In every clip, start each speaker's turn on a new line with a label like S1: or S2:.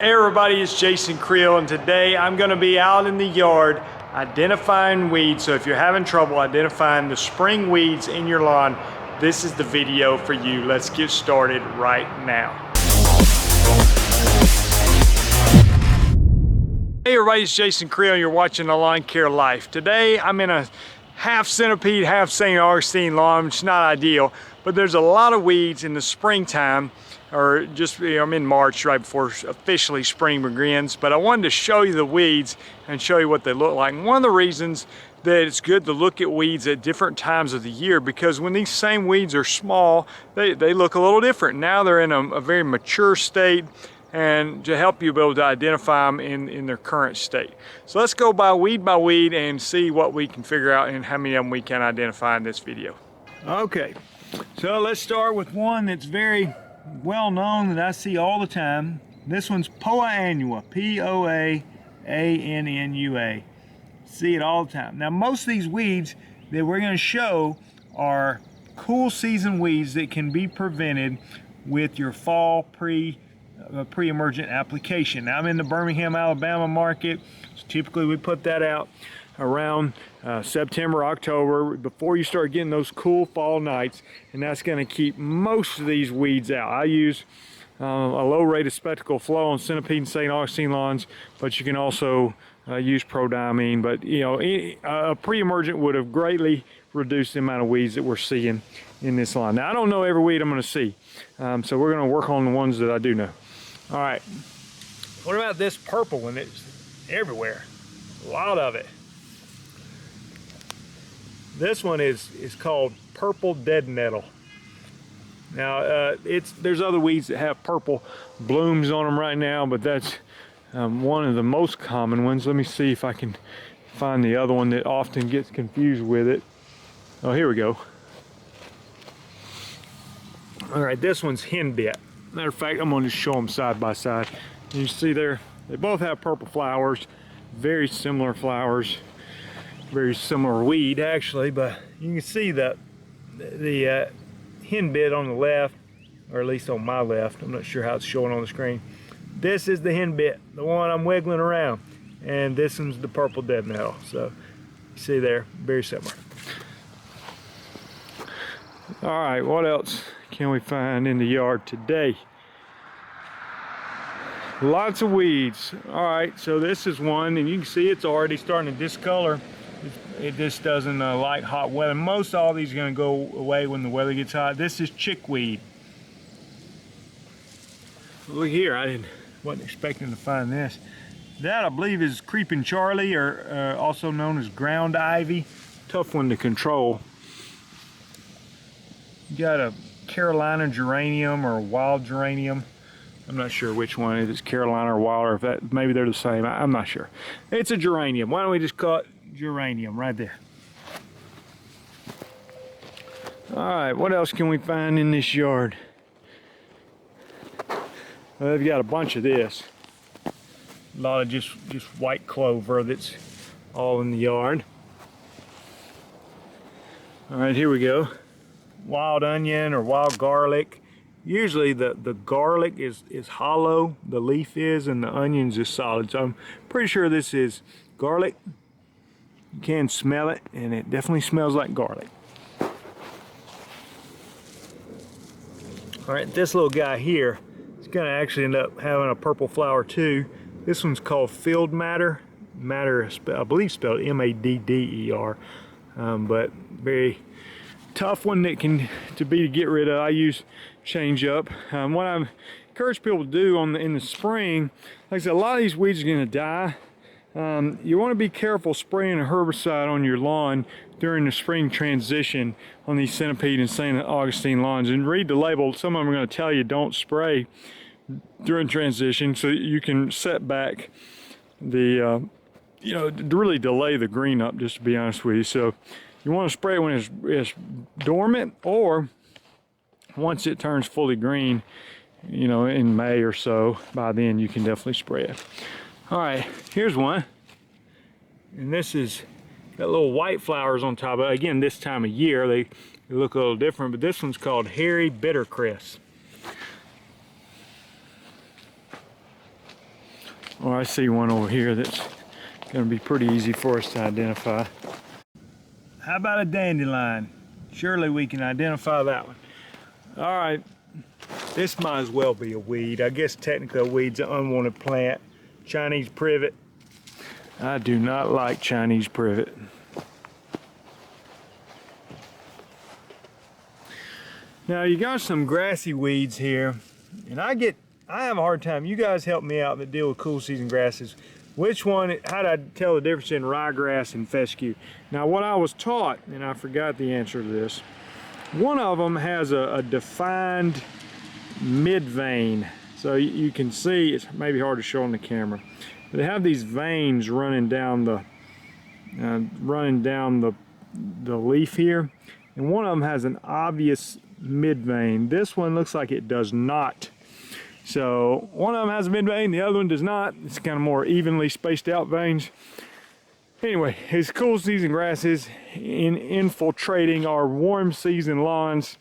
S1: Hey everybody, it's Jason Creel, and today I'm going to be out in the yard identifying weeds. So if you're having trouble identifying the spring weeds in your lawn, this is the video for you. Let's get started right now. Hey everybody, it's Jason Creel, and you're watching The Lawn Care Life. Today I'm in a half centipede, half St. Augustine lawn, which is not ideal, but there's a lot of weeds in the springtime, or just, I'm in March, right before officially spring begins, but I wanted to show you the weeds and show you what they look like. And one of the reasons that it's good to look at weeds at different times of the year, because when these same weeds are small, they look a little different. Now they're in a very mature state, and to help you be able to identify them in their current state. So let's go by weed and see what we can figure out and how many of them we can identify in this video. Okay, so let's start with one that's very well known that I see all the time. This one's Poa annua, P-O-A-A-N-N-U-A. See it all the time. Now most of these weeds that we're going to show are cool season weeds that can be prevented with your fall pre-emergent application. Now I'm in the Birmingham, Alabama market, so typically we put that out around September, October, before you start getting those cool fall nights, and that's going to keep most of these weeds out. I use a low rate of spectacle flow on centipede and St. Augustine lawns, but you can also use prodiamine. But you know, a pre-emergent would have greatly reduced the amount of weeds that we're seeing in this lawn. Now I don't know every weed I'm going to see, so we're going to work on the ones that I do know. All right, what about this purple one? It's everywhere, a lot of it. This one is called purple dead nettle. Now there's other weeds that have purple blooms on them right now, but that's one of the most common ones. Let me see if I can find the other one that often gets confused with it. Oh, here we go. All right, this one's Henbit. Matter of fact, I'm going to just show them side by side. You see there, they both have purple flowers, very similar flowers, very similar weed actually, but you can see the Henbit on the left, or at least on my left. I'm not sure how it's showing on the screen. This is the Henbit, the one I'm wiggling around, and this one's the purple dead nettle. So you see there, very similar. All right, what else can we find in the yard today? Lots of weeds. All right, so this is one, and you can see it's already starting to discolor. It just doesn't like hot weather. Most all these are going to go away when the weather gets hot. This is chickweed. Look here, wasn't expecting to find this. That I believe is creeping Charlie, or also known as ground ivy. Tough one to control. You got a Carolina geranium or a wild geranium. I'm not sure which one it is, Carolina or wild, or if that maybe they're the same. I'm not sure. It's a geranium. Why don't we just call it geranium right there? All right, what else can we find in this yard? Well, they've got a bunch of this. A lot of just white clover that's all in the yard. All right, here we go. Wild onion or wild garlic. Usually the garlic is hollow, the leaf is, and the onions is solid. So I'm pretty sure this is garlic. You can smell it, and it definitely smells like garlic. All right, this little guy here is gonna actually end up having a purple flower too. This one's called field madder. Madder, I believe spelled M-A-D-D-E-R, but very tough one that to get rid of. I use change up. What I encourage people to do in the spring, like I said, a lot of these weeds are going to die. You want to be careful spraying a herbicide on your lawn during the spring transition on these centipede and St. Augustine lawns, and read the label. Some of them are going to tell you don't spray during transition, so you can set back the to really delay the green up, just to be honest with you. So you want to spray it when it's dormant, or once it turns fully green, in May or so. By then you can definitely spray it. All right, here's one, and this is got little white flowers on top of it. Again, this time of year they look a little different, but this one's called hairy bittercress. Oh, I see one over here that's going to be pretty easy for us to identify. How about a dandelion? Surely we can identify that one. All right, this might as well be a weed. I guess technically a weed's an unwanted plant. Chinese privet. I do not like Chinese privet. Now you got some grassy weeds here, and I have a hard time. You guys help me out that deal with cool season grasses. Which one, how do I tell the difference in ryegrass and fescue? Now what I was taught, and I forgot the answer to this, one of them has a defined mid vein. So you can see, it's maybe hard to show on the camera, but they have these veins running down the leaf here, and one of them has an obvious mid vein. This one looks like it does not. So one of them has a mid vein, the other one does not. It's kind of more evenly spaced out veins. Anyway, it's cool season grasses infiltrating our warm season lawns,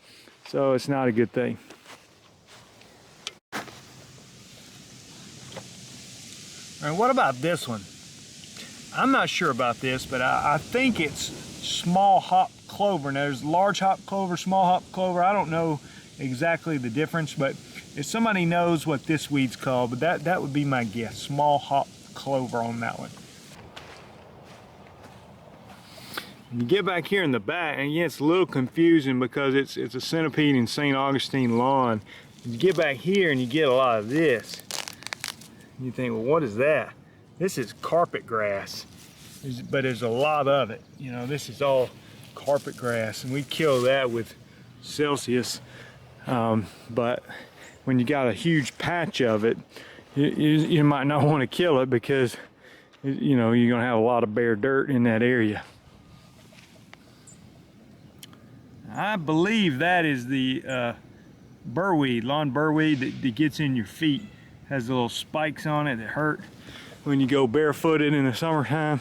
S1: so it's not a good thing. All right, what about this one? I'm not sure about this, but I think it's small hop clover. Now there's large hop clover, small hop clover. I don't know exactly the difference, but if somebody knows what this weed's called, but that would be my guess. Small hop clover on that one. You get back here in the back, and yeah, it's a little confusing because it's a centipede and St. Augustine lawn. You get back here and you get a lot of this. You think, well, what is that? This is carpet grass, but there's a lot of it. You know, this is all carpet grass, and we kill that with Celsius. But when you got a huge patch of it, you might not want to kill it because, you know, you're going to have a lot of bare dirt in that area. I believe that is the burweed, lawn burweed that gets in your feet. Has little spikes on it that hurt when you go barefooted in the summertime.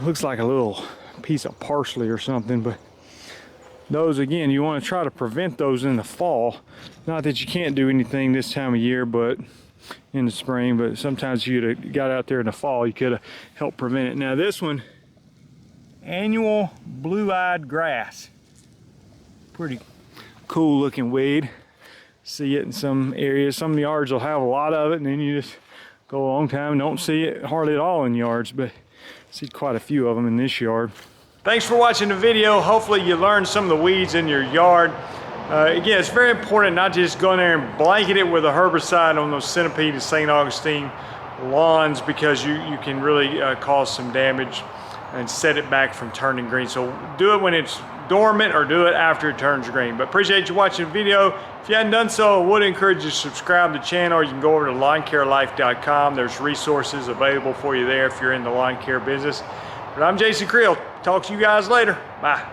S1: Looks like a little piece of parsley or something, but those, again, you want to try to prevent those in the fall. Not that you can't do anything this time of year, but in the spring, but sometimes you'd have got out there in the fall, you could have helped prevent it. Now this one, annual blue-eyed grass. Pretty cool looking weed. See it in some areas. Some yards will have a lot of it, and then you just go a long time and don't see it hardly at all in yards, but see quite a few of them in this yard. Thanks for watching the video. Hopefully you learned some of the weeds in your yard. Again, it's very important not just go in there and blanket it with a herbicide on those centipede and St. Augustine lawns, because you can really cause some damage and set it back from turning green. So do it when it's dormant or do it after it turns green. But appreciate you watching the video. If you hadn't done so, I would encourage you to subscribe to the channel, or you can go over to lawncarelife.com. There's resources available for you there if you're in the lawn care business. But I'm Jason Creel. Talk to you guys later. Bye.